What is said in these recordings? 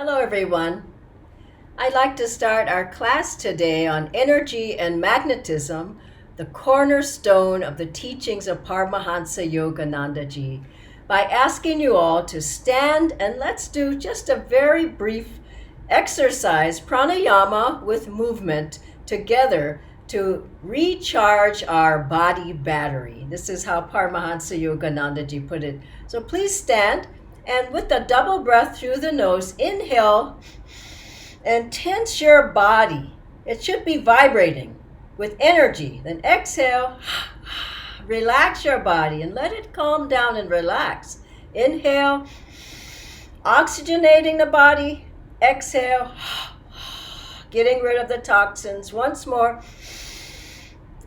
Hello, everyone. I'd like to start our class today on energy and magnetism, the cornerstone of the teachings of Paramahansa Yoganandaji, by asking you all to stand and let's do just a very brief exercise, pranayama with movement together to recharge our body battery. This is how Paramahansa Yoganandaji put it. So please stand. And with a double breath through the nose, inhale and tense your body. It should be vibrating with energy. Then exhale, relax your body and let it calm down and relax. Inhale, oxygenating the body. Exhale, getting rid of the toxins. Once more.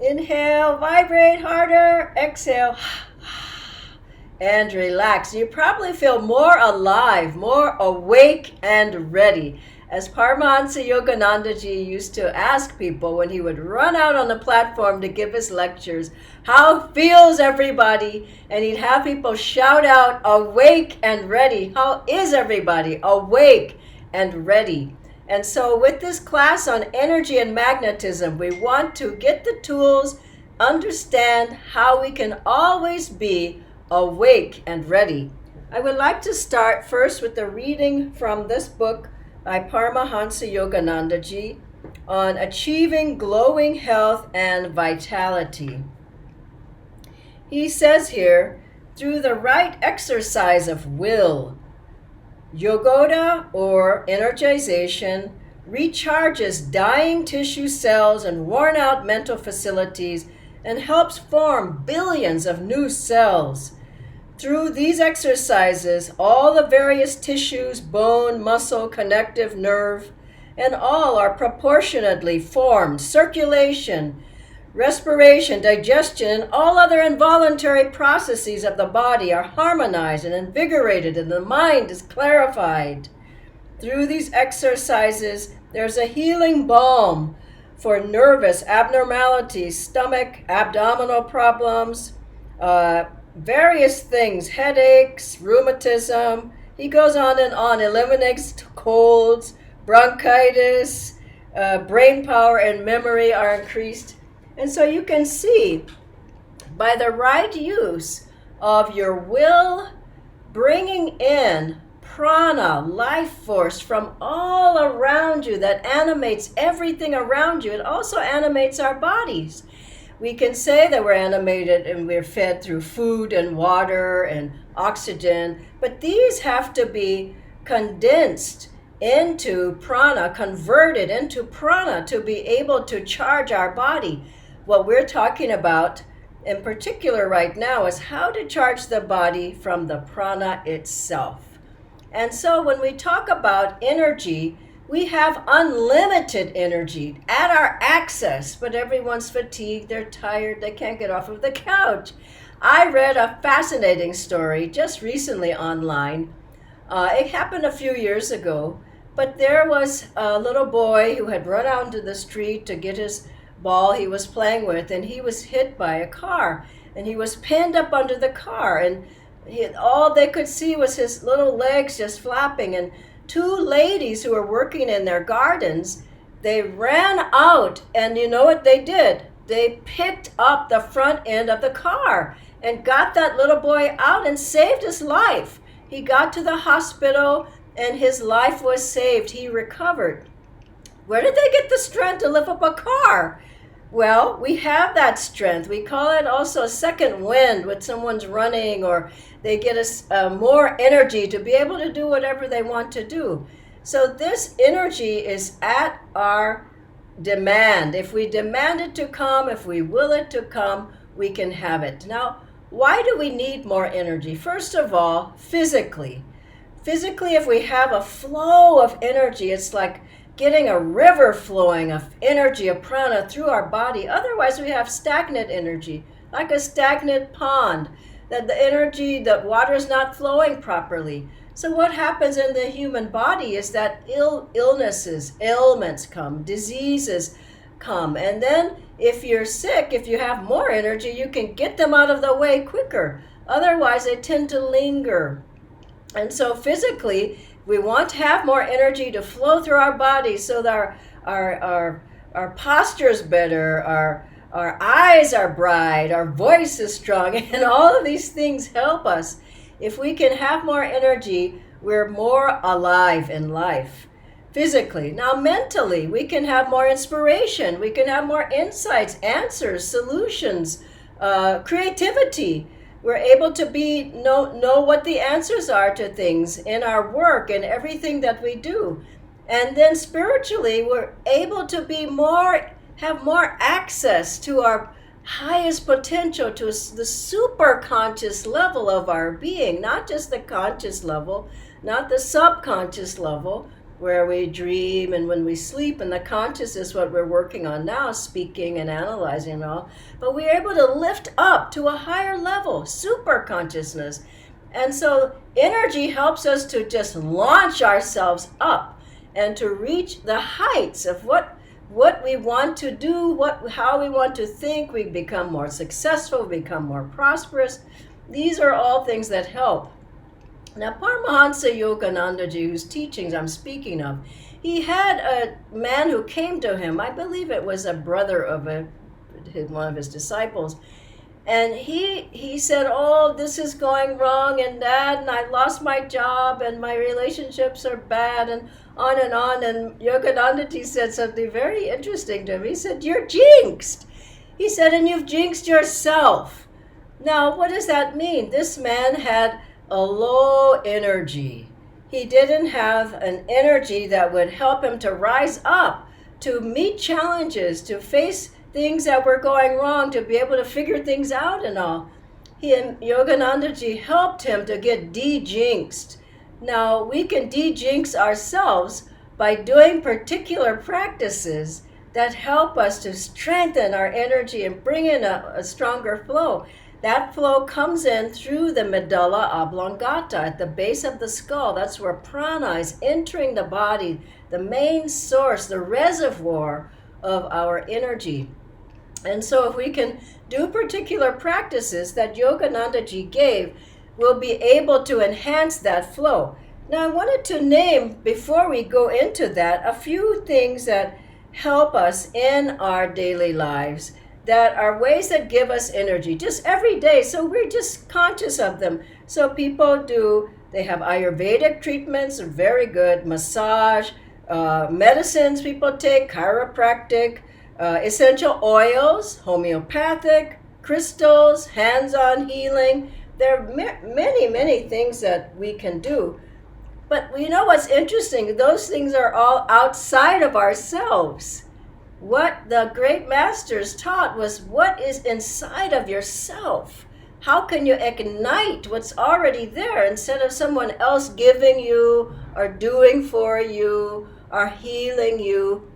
Inhale, vibrate harder. Exhale, and relax. You probably feel more alive, more awake and ready. As Paramahansa Yoganandaji used to ask people when he would run out on the platform to give his lectures, how feels everybody? And he'd have people shout out, awake and ready. How is everybody? Awake and ready. And so with this class on energy and magnetism, we want to get the tools, understand how we can always be awake and ready. I would like to start first with the reading from this book by Paramahansa Yoganandaji on achieving glowing health and vitality. He says here, through the right exercise of will, yogoda or energization recharges dying tissue cells and worn out mental facilities and helps form billions of new cells. Through these exercises, all the various tissues, bone, muscle, connective nerve, and all are proportionately formed. Circulation, respiration, digestion, and all other involuntary processes of the body are harmonized and invigorated, and the mind is clarified. Through these exercises, there's a healing balm for nervous abnormalities, stomach, abdominal problems, various things, headaches, rheumatism. He goes on and on, eliminates colds, bronchitis, brain power and memory are increased. And so you can see, by the right use of your will, bringing in prana, life force from all around you that animates everything around you. It also animates our bodies. We can say that we're animated and we're fed through food and water and oxygen, but these have to be condensed into prana, converted into prana to be able to charge our body. What we're talking about in particular right now is how to charge the body from the prana itself. And so when we talk about energy, we have unlimited energy at our access, but everyone's fatigued, they're tired, they can't get off of the couch. I read a fascinating story just recently online. It happened a few years ago, but there was a little boy who had run out into the street to get his ball he was playing with, and he was hit by a car, and he was pinned up under the car, and all they could see was his little legs just flapping. And two ladies who were working in their gardens, they ran out, and you know what they did? They picked up the front end of the car and got that little boy out and saved his life. He got to the hospital and his life was saved. He recovered. Where did they get the strength to lift up a car? Well, we have that strength. We call it also a second wind when someone's running, or they get more energy to be able to do whatever they want to do. So this energy is at our demand. If we demand it to come, if we will it to come, we can have it. Now, why do we need more energy? First of all, physically. Physically, if we have a flow of energy, it's like getting a river flowing of energy, of prana through our body. Otherwise, we have stagnant energy, like a stagnant pond, that the energy, the water is not flowing properly. So what happens in the human body is that illnesses, ailments come, diseases come. And then if you're sick, if you have more energy, you can get them out of the way quicker. Otherwise, they tend to linger. And so physically, We want to have more energy to flow through our body so that our posture is better, our eyes are bright, our voice is strong, and all of these things help us. If we can have more energy, we're more alive in life. Physically. Now mentally, we can have more inspiration. We can have more insights, answers, solutions, creativity. We're able to know what the answers are to things in our work and everything that we do. And then spiritually, we're able to have more access to our highest potential, to the super conscious level of our being, not just the conscious level, not the subconscious level, where we dream and when we sleep, and the conscious is what we're working on now, speaking and analyzing and all. But we're able to lift up to a higher level, super consciousness. And so energy helps us to just launch ourselves up and to reach the heights of what we want to do, how we want to think. We become more successful, become more prosperous. These are all things that help. Now, Paramahansa Yoganandaji, whose teachings I'm speaking of, he had a man who came to him. I believe it was a brother of one of his disciples. And he said, oh, this is going wrong and that, and I lost my job, and my relationships are bad, and on and on. And Yoganandaji said something very interesting to him. He said, you're jinxed. He said, and you've jinxed yourself. Now, what does that mean? This man had a low energy. He didn't have an energy that would help him to rise up, to meet challenges, to face things that were going wrong, to be able to figure things out and all. Yoganandaji helped him to get de-jinxed. Now, we can de-jinx ourselves by doing particular practices that help us to strengthen our energy and bring in a stronger flow. That flow comes in through the medulla oblongata at the base of the skull. That's where prana is entering the body, the main source, the reservoir of our energy. And so if we can do particular practices that Yoganandaji gave, we'll be able to enhance that flow. Now, I wanted to name, before we go into that, a few things that help us in our daily lives, that are ways that give us energy just every day. So we're just conscious of them. So people they have Ayurvedic treatments, are very good, massage, medicines people take, chiropractic, essential oils, homeopathic, crystals, hands-on healing. There are many, many things that we can do. But you know what's interesting? Those things are all outside of ourselves. What the great masters taught was what is inside of yourself. How can you ignite what's already there instead of someone else giving you or doing for you or healing you?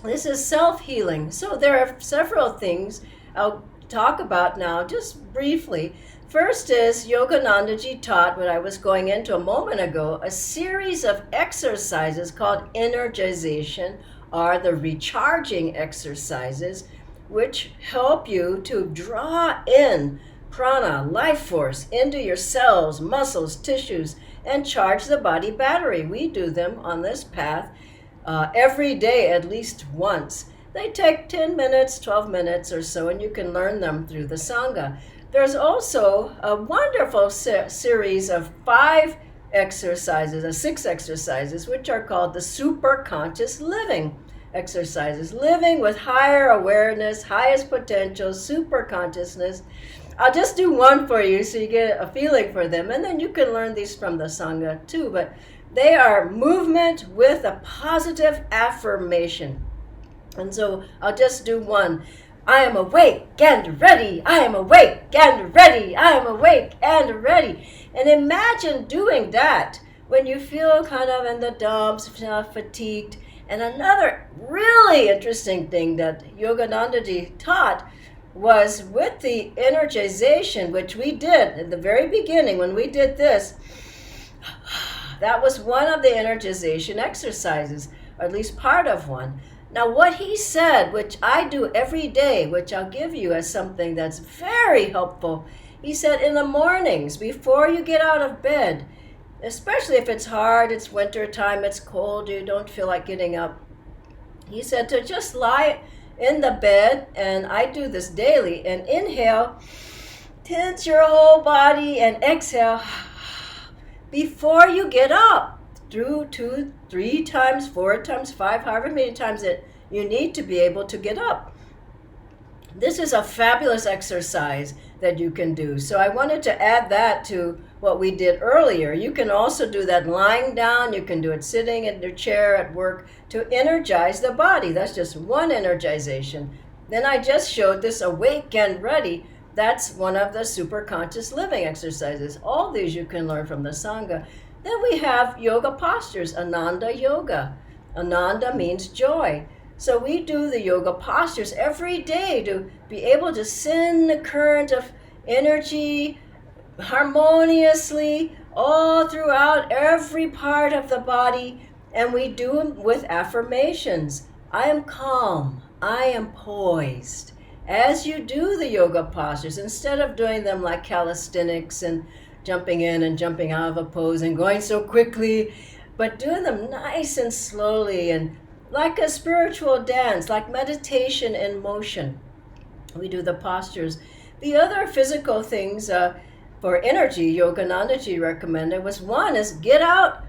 This is self-healing. So there are several things I'll talk about now, just briefly. First is Yoganandaji taught, what I was going into a moment ago, a series of exercises called energization, are the recharging exercises, which help you to draw in prana, life force, into your cells, muscles, tissues, and charge the body battery. We do them on this path every day, at least once. They take 10 minutes, 12 minutes or so, and you can learn them through the Sangha. There's also a wonderful series of 6 exercises, which are called the super conscious living exercises. Living with higher awareness, highest potential, super consciousness. I'll just do one for you so you get a feeling for them, and then you can learn these from the Sangha too. But they are movement with a positive affirmation. And so I'll just do one. I am awake and ready. I am awake and ready. I am awake and ready. And imagine doing that when you feel kind of in the dumps, fatigued. And another really interesting thing that Yoganandaji taught was with the energization, which we did at the very beginning when we did this. That was one of the energization exercises, or at least part of one. Now, what he said, which I do every day, which I'll give you as something that's very helpful, he said in the mornings, before you get out of bed, especially if it's hard, it's winter time, it's cold, you don't feel like getting up. He said to just lie in the bed, and I do this daily, and inhale, tense your whole body, and exhale before you get up. Through 2, 3 times, 4 times, 5, however many times that you need to be able to get up. This is a fabulous exercise that you can do. So I wanted to add that to what we did earlier. You can also do that lying down. You can do it sitting in your chair at work to energize the body. That's just one energization. Then I just showed this awake and ready. That's one of the super conscious living exercises. All these you can learn from the Sangha. Then we have yoga postures, Ananda Yoga. Ananda means joy. So we do the yoga postures every day to be able to send the current of energy harmoniously all throughout every part of the body. And we do them with affirmations. I am calm. I am poised. As you do the yoga postures, instead of doing them like calisthenics and jumping in and jumping out of a pose and going so quickly, but doing them nice and slowly and like a spiritual dance, like meditation in motion. We do the postures. The other physical things for energy Yoganandaji recommended was one is get out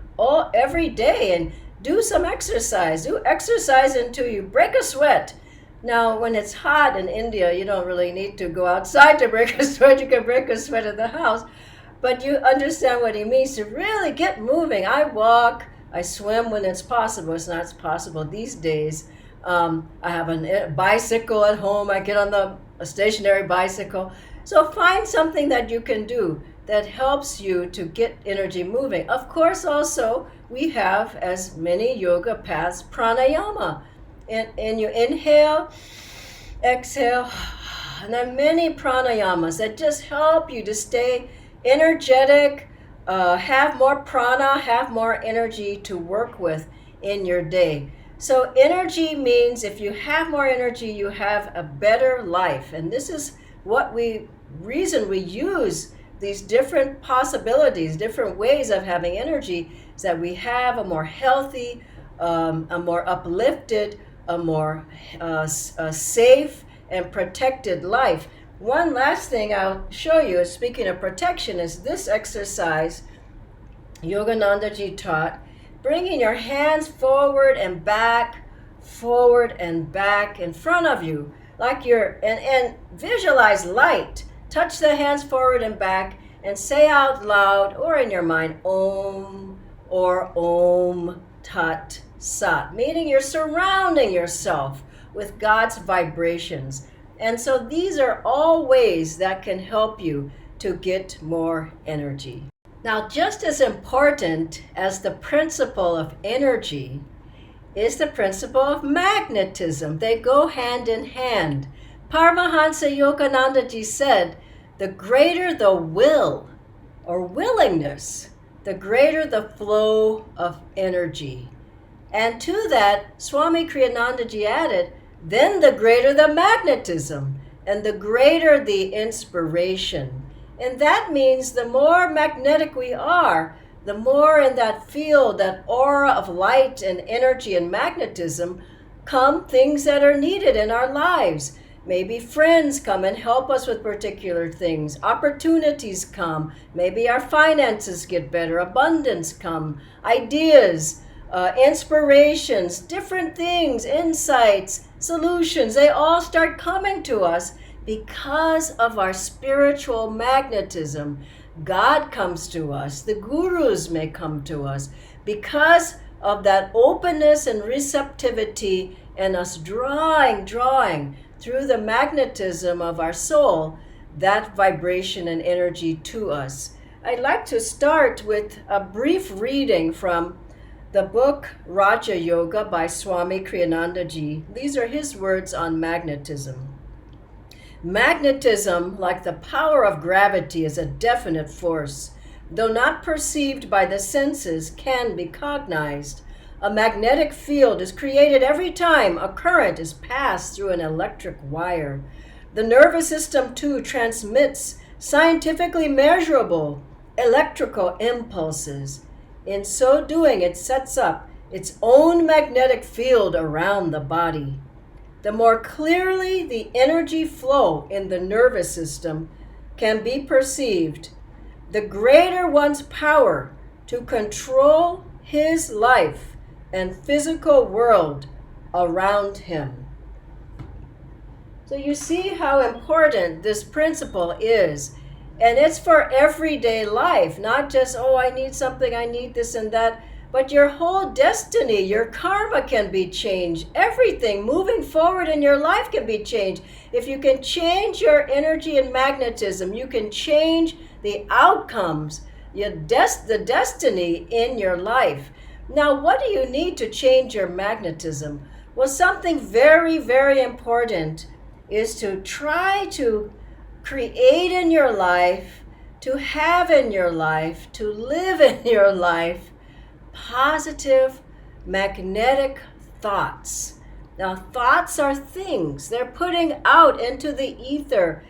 every day and do some exercise. Do exercise until you break a sweat. Now, when it's hot in India, you don't really need to go outside to break a sweat. You can break a sweat in the house. But you understand what he means to really get moving. I walk, I swim when it's possible. It's not possible these days. I have a bicycle at home. I get on a stationary bicycle. So find something that you can do that helps you to get energy moving. Of course, also, we have, as many yoga paths, pranayama. And you inhale, exhale, and there are many pranayamas that just help you to stay energetic, have more prana, have more energy to work with in your day. So energy means if you have more energy, you have a better life. And this is reason we use these different possibilities, different ways of having energy, is that we have a more healthy, a more uplifted, a more safe and protected life. One last thing I'll show you, speaking of protection, is this exercise Yoganandaji taught, bringing your hands forward and back in front of you, like and visualize light. Touch the hands forward and back and say out loud or in your mind, Om or Om Tat Sat, meaning you're surrounding yourself with God's vibrations. And so these are all ways that can help you to get more energy. Now, just as important as the principle of energy is the principle of magnetism. They go hand in hand. Paramahansa Yoganandaji said, the greater the will or willingness, the greater the flow of energy. And to that, Swami Kriyanandaji added, then the greater the magnetism and the greater the inspiration. And that means the more magnetic we are, the more in that field, that aura of light and energy and magnetism, come things that are needed in our lives. Maybe friends come and help us with particular things. Opportunities come. Maybe our finances get better. Abundance come. Ideas, inspirations, different things, insights, solutions. They all start coming to us because of our spiritual magnetism. God comes to us. The gurus may come to us because of that openness and receptivity and us drawing through the magnetism of our soul, that vibration and energy to us. I'd like to start with a brief reading from the book Raja Yoga by Swami Kriyanandaji. These are his words on magnetism. Magnetism, like the power of gravity, is a definite force. Though not perceived by the senses, can be cognized. A magnetic field is created every time a current is passed through an electric wire. The nervous system, too, transmits scientifically measurable electrical impulses. In so doing, it sets up its own magnetic field around the body. The more clearly the energy flow in the nervous system can be perceived, the greater one's power to control his life and physical world around him. So you see how important this principle is. And it's for everyday life, not just, oh, I need something, I need this and that. But your whole destiny, your karma can be changed. Everything moving forward in your life can be changed. If you can change your energy and magnetism, you can change the outcomes, the destiny in your life. Now, what do you need to change your magnetism? Well, something very, very important is to try to create in your life, to have in your life, to live in your life, positive magnetic thoughts. Now, thoughts are things. They're putting out into the ether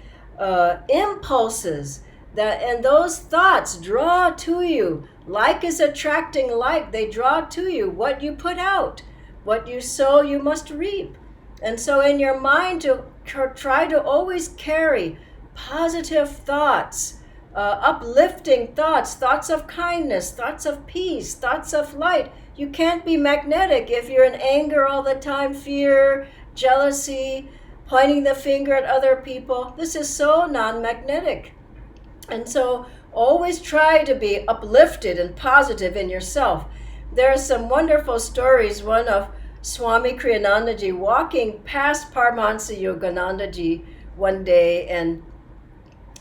impulses, and those thoughts draw to you. Like is attracting like. They draw to you what you put out. What you sow, you must reap. And so in your mind, to try to always carry positive thoughts, uplifting thoughts, thoughts of kindness, thoughts of peace, thoughts of light. You can't be magnetic if you're in anger all the time, fear, jealousy, pointing the finger at other people. This is so non-magnetic. And so always try to be uplifted and positive in yourself. There are some wonderful stories. One of Swami Kriyanandaji walking past Paramahansa Yoganandaji one day, and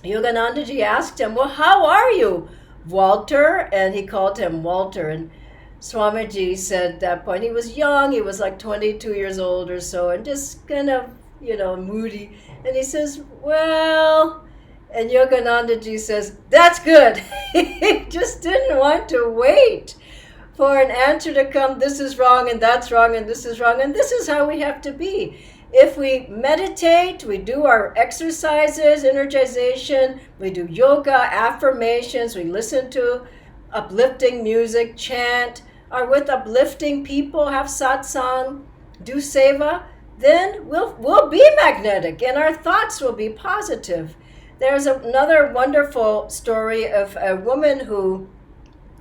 Yoganandaji asked him, well, how are you, Walter? And he called him Walter. And Swamiji said at that point, he was young, he was like 22 years old or so, and just kind of, moody. And he says, well, and Yoganandaji says, that's good. He just didn't want to wait for an answer to come. This is wrong, and that's wrong, and this is wrong, and this is how we have to be. If we meditate, we do our exercises, energization, we do yoga, affirmations, we listen to uplifting music, chant, are with uplifting people, have satsang, do seva, then we'll be magnetic and our thoughts will be positive. There's another wonderful story of a woman who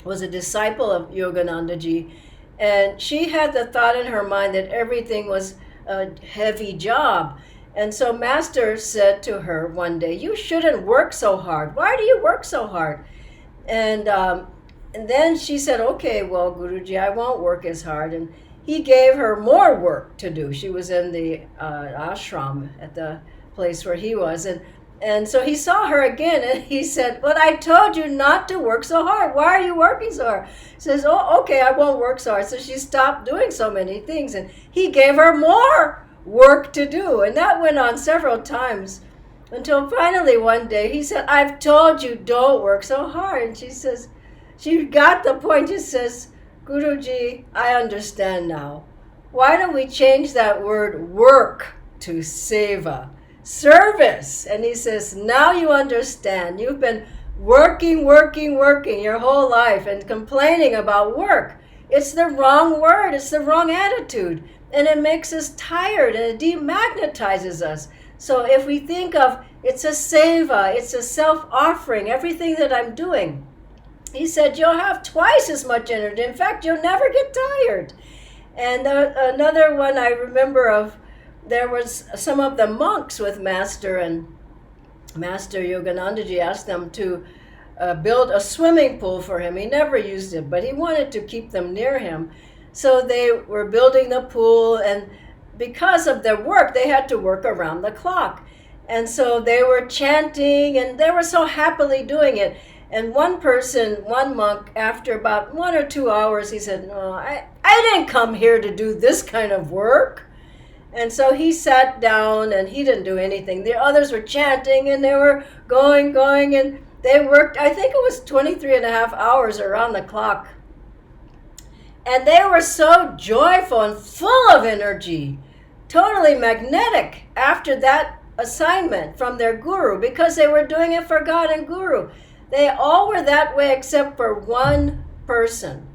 was a disciple of Yoganandaji, and she had the thought in her mind that everything was a heavy job. And so Master said to her one day, you shouldn't work so hard. Why do you work so hard? And then she said, okay, well, Guruji, I won't work as hard. And he gave her more work to do. She was in the ashram at the place where he was. And so he saw her again and he said, but I told you not to work so hard. Why are you working so hard? She says, oh, okay, I won't work so hard. So she stopped doing so many things and he gave her more work to do. And that went on several times until finally one day he said, I've told you don't work so hard. And she says, she got the point. She says, Guruji, I understand now. Why don't we change that word work to seva? Service. And he says, now you understand. You've been working your whole life and complaining about work. It's the wrong word. It's the wrong attitude. And it makes us tired and it demagnetizes us. So if we think of it's a seva, it's a self-offering, everything that I'm doing, he said, you'll have twice as much energy. In fact, you'll never get tired. And another one I remember of, there was some of the monks with Master, and Master Yoganandaji asked them to build a swimming pool for him. He never used it, but he wanted to keep them near him. So they were building the pool, and because of their work, they had to work around the clock. And so they were chanting, and they were so happily doing it. And one monk, after about 1 or 2 hours, he said, no, I didn't come here to do this kind of work. And so he sat down and he didn't do anything. The others were chanting and they were going, and they worked, I think it was 23 and a half hours around the clock. And they were so joyful and full of energy, totally magnetic after that assignment from their guru, because they were doing it for God and Guru. They all were that way except for one person.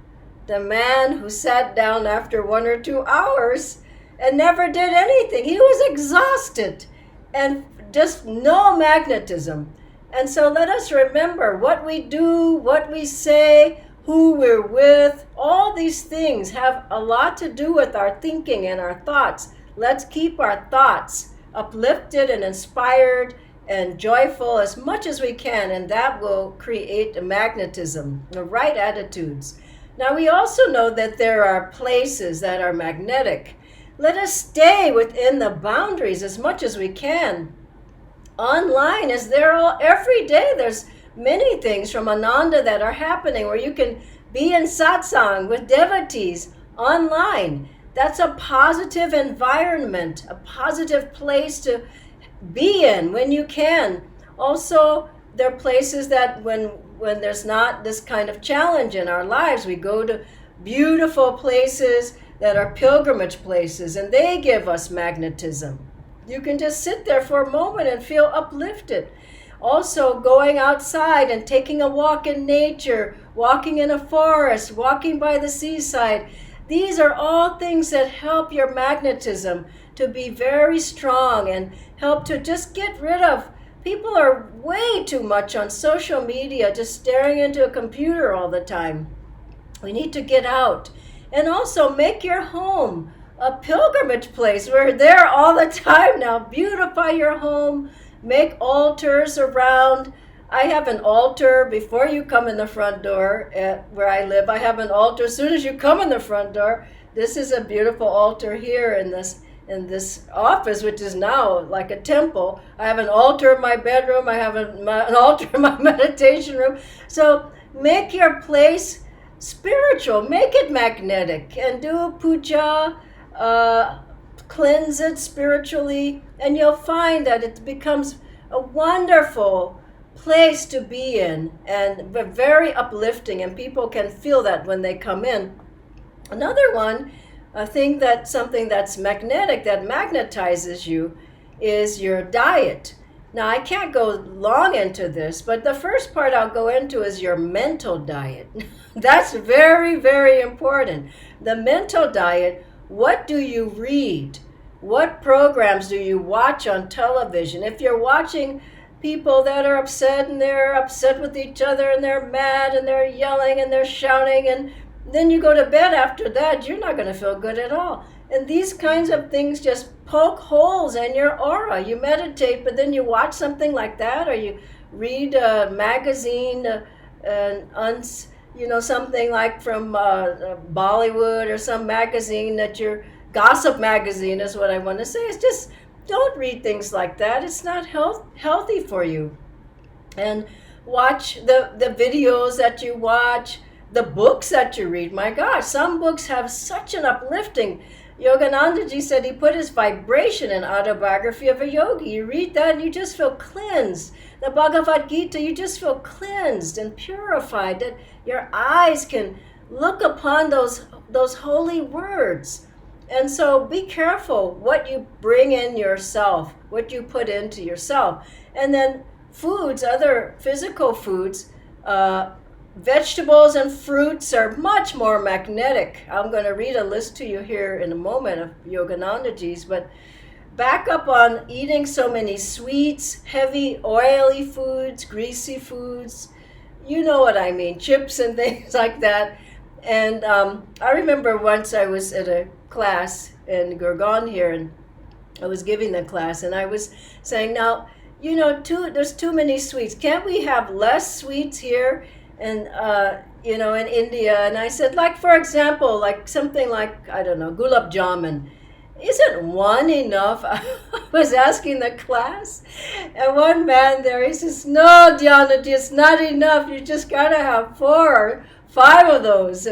The man who sat down after 1 or 2 hours and never did anything. He was exhausted and just no magnetism. And so let us remember what we do, what we say, who we're with. All these things have a lot to do with our thinking and our thoughts. Let's keep our thoughts uplifted and inspired and joyful as much as we can, and that will create a magnetism, the right attitudes. Now, we also know that there are places that are magnetic. Let us stay within the boundaries as much as we can. Online is there all every day. There's many things from Ananda that are happening where you can be in satsang with devotees online. That's a positive environment, a positive place to be in when you can. Also, there are places that when there's not this kind of challenge in our lives, we go to beautiful places that are pilgrimage places, and they give us magnetism. You can just sit there for a moment and feel uplifted. Also, going outside and taking a walk in nature, walking in a forest, walking by the seaside. These are all things that help your magnetism to be very strong and help to just get rid of. People are way too much on social media, just staring into a computer all the time. We need to get out. And also make your home a pilgrimage place. We're there all the time now. Beautify your home. Make altars around. I have an altar before you come in the front door at where I live. I have an altar as soon as you come in the front door. This is a beautiful altar here in this office, which is now like a temple. I have an altar in my bedroom. I have an altar in my meditation room. So make your place spiritual. Make it magnetic and do puja, cleanse it spiritually, and you'll find that it becomes a wonderful place to be in and very uplifting, and people can feel that when they come in. Another one, I think that something that's magnetic, that magnetizes you, is your diet. Now, I can't go long into this, but the first part I'll go into is your mental diet. That's very, very important. The mental diet. What do you read? What programs do you watch on television? If you're watching people that are upset and they're upset with each other and they're mad and they're yelling and they're shouting, and then you go to bed after that, you're not going to feel good at all. And these kinds of things just poke holes in your aura. You meditate, but then you watch something like that, or you read a magazine, something like from Bollywood or some magazine that gossip magazine is what I want to say. It's just, don't read things like that. It's not healthy for you. And watch the videos that you watch, the books that you read. My gosh, some books have such an uplifting. Yoganandaji said he put his vibration in Autobiography of a Yogi. You read that and you just feel cleansed. The Bhagavad Gita, you just feel cleansed and purified, that your eyes can look upon those holy words. And so be careful what you bring in yourself, what you put into yourself. And then foods, other physical foods, vegetables and fruits are much more magnetic. I'm going to read a list to you here in a moment of Yoganandaji's, but back up on eating so many sweets, heavy, oily foods, greasy foods. You know what I mean, chips and things like that. And I remember once I was at a class in Gurgaon here, and I was giving the class, and I was saying, now, there's too many sweets. Can't we have less sweets here? And, in India. And I said, like, for example, like something like, I don't know, gulab jamun. Isn't one enough? I was asking the class. And one man there, he says, no, Dhyana, it's not enough. You just got to have 4 or 5 of those.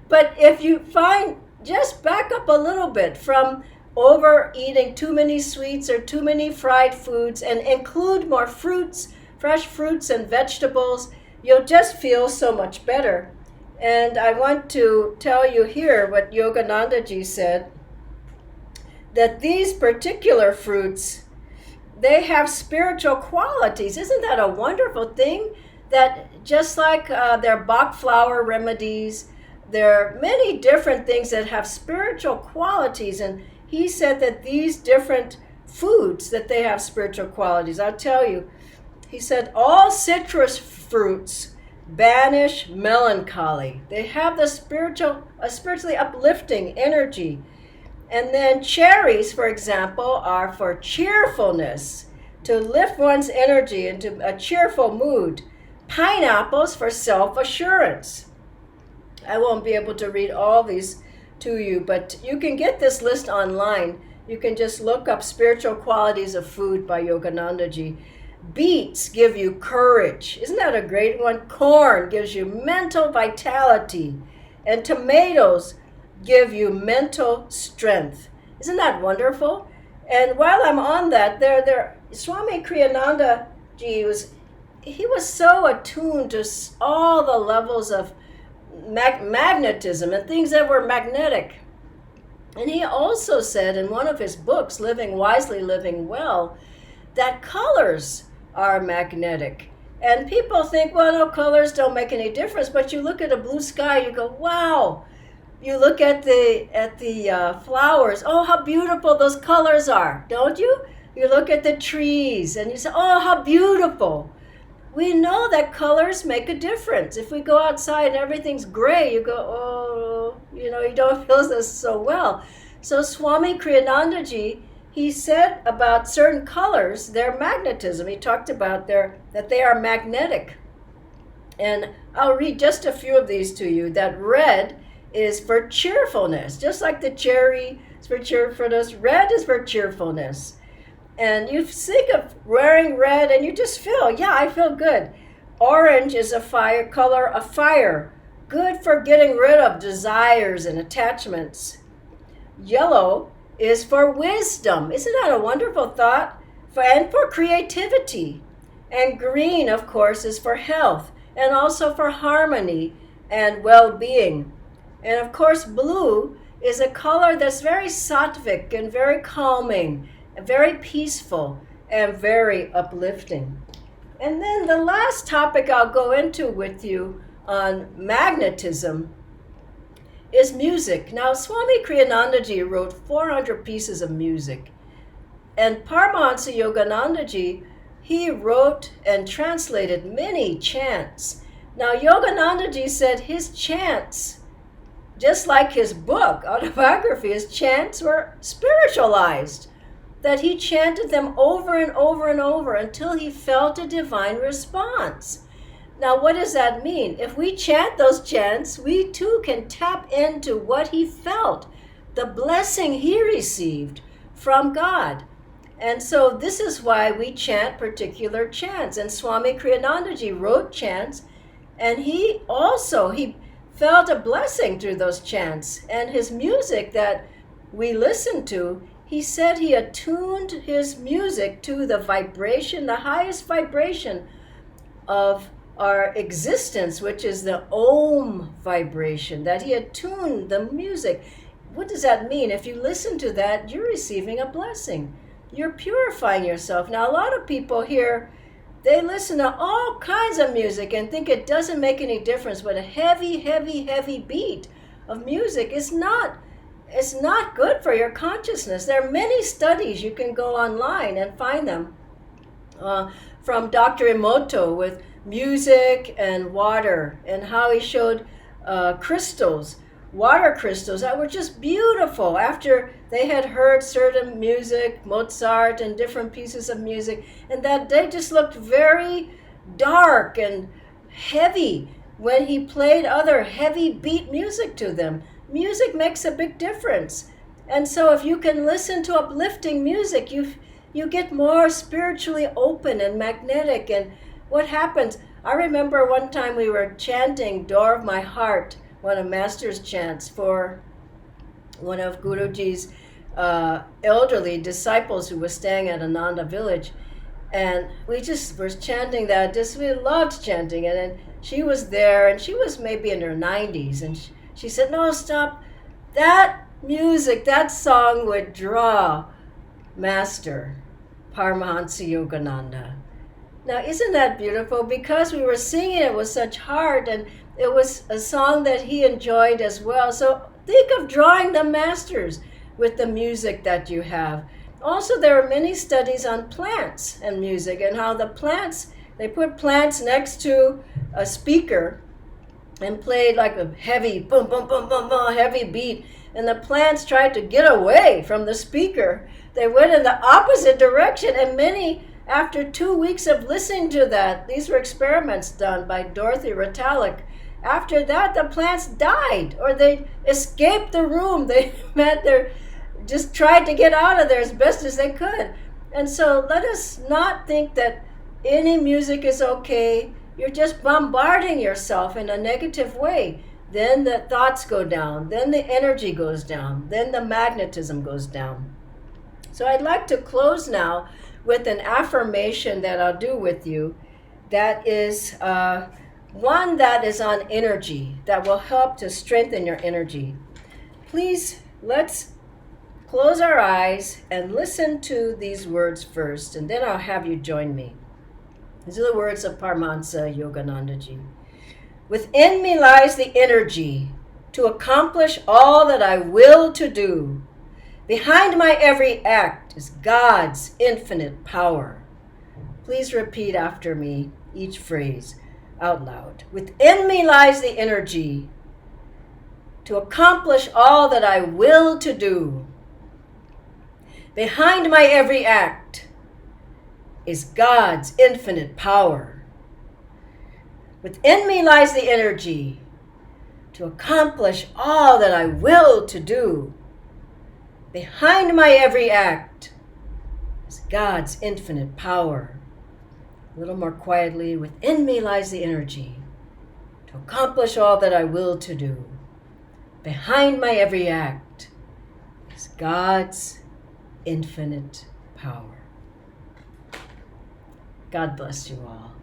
But if you find, just back up a little bit from overeating too many sweets or too many fried foods, and include more fruits, fresh fruits and vegetables, you'll just feel so much better. And I want to tell you here what Yoganandaji said, that these particular fruits, they have spiritual qualities. Isn't that a wonderful thing? that just like their Bach flower remedies, there are many different things that have spiritual qualities. And he said that these different foods, that they have spiritual qualities. I'll tell you, he said all citrus fruits banish melancholy. They have the spiritually uplifting energy. And then cherries, for example, are for cheerfulness, to lift one's energy into a cheerful mood. Pineapples for self-assurance. I won't be able to read all these to you, but you can get this list online. You can just look up spiritual qualities of food by Yoganandaji. Beets give you courage. Isn't that a great one? Corn gives you mental vitality. And tomatoes give you mental strength. Isn't that wonderful? And while I'm on that, Swami Kriyanandaji was so attuned to all the levels of magnetism and things that were magnetic. And he also said in one of his books, Living Wisely, Living Well, that colors are magnetic. And people think, well, no, colors don't make any difference. But you look at a blue sky, you go, wow. You look at the flowers, oh, how beautiful those colors are, don't you? You look at the trees and you say, oh, how beautiful. We know that colors make a difference. If we go outside and everything's gray, you go, oh, you don't feel this so well. So Swami Kriyanandaji, he said about certain colors, their magnetism. He talked about that they are magnetic. And I'll read just a few of these to you. That red is for cheerfulness. Just like the cherry is for cheerfulness, red is for cheerfulness. And you think of wearing red and you just feel, yeah, I feel good. Orange is a color of fire, good for getting rid of desires and attachments. Yellow is for wisdom. Isn't that a wonderful thought? And for creativity. And green, of course, is for health and also for harmony and well-being. And of course, blue is a color that's very sattvic and very calming, very peaceful, and very uplifting. And then the last topic I'll go into with you on magnetism is music. Now, Swami Kriyanandaji wrote 400 pieces of music. And Paramahansa Yoganandaji, he wrote and translated many chants. Now, Yoganandaji said his chants, just like his book, autobiography, his chants were spiritualized, that he chanted them over and over and over until he felt a divine response. Now, what does that mean? If we chant those chants, we too can tap into what he felt, the blessing he received from God. And so this is why we chant particular chants. And Swami Kriyanandaji wrote chants, and he felt a blessing through those chants. And his music that we listen to, he said he attuned his music to the vibration, the highest vibration of our existence, which is the Om vibration, that he attuned the music. What does that mean? If you listen to that, you're receiving a blessing. You're purifying yourself. Now, a lot of people here, they listen to all kinds of music and think it doesn't make any difference, but a heavy, heavy, heavy beat of music is not good for your consciousness. There are many studies, you can go online and find them, from Dr. Emoto with music and water, and how he showed crystals, water crystals that were just beautiful after they had heard certain music, Mozart and different pieces of music, and that they just looked very dark and heavy when he played other heavy beat music to them. Music makes a big difference. And so if you can listen to uplifting music, you get more spiritually open and magnetic. And what happens, I remember one time we were chanting Door of My Heart, one of Master's chants, for one of Guruji's elderly disciples who was staying at Ananda village. And we just were chanting that, we loved chanting it. And she was there, and she was maybe in her 90s, and she said, no, stop. That music, that song would draw Master Paramahansa Yogananda. Now, isn't that beautiful? Because we were singing it with such heart, and it was a song that he enjoyed as well. So think of drawing the masters with the music that you have. Also, there are many studies on plants and music, and how the plants, they put plants next to a speaker and played like a heavy boom, boom, boom, boom, boom, heavy beat. And the plants tried to get away from the speaker. They went in the opposite direction, and many, after 2 weeks of listening to that, these were experiments done by Dorothy Ritalik. After that, the plants died, or they escaped the room. They just tried to get out of there as best as they could. And so let us not think that any music is okay. You're just bombarding yourself in a negative way. Then the thoughts go down, then the energy goes down, then the magnetism goes down. So I'd like to close now with an affirmation that I'll do with you that is one that is on energy, that will help to strengthen your energy. Please, let's close our eyes and listen to these words first, and then I'll have you join me. These are the words of Paramahansa Yoganandaji. Within me lies the energy to accomplish all that I will to do. Behind my every act is God's infinite power. Please repeat after me each phrase out loud. Within me lies the energy to accomplish all that I will to do. Behind my every act is God's infinite power. Within me lies the energy to accomplish all that I will to do. Behind my every act is God's infinite power. A little more quietly, within me lies the energy to accomplish all that I will to do. Behind my every act is God's infinite power. God bless you all.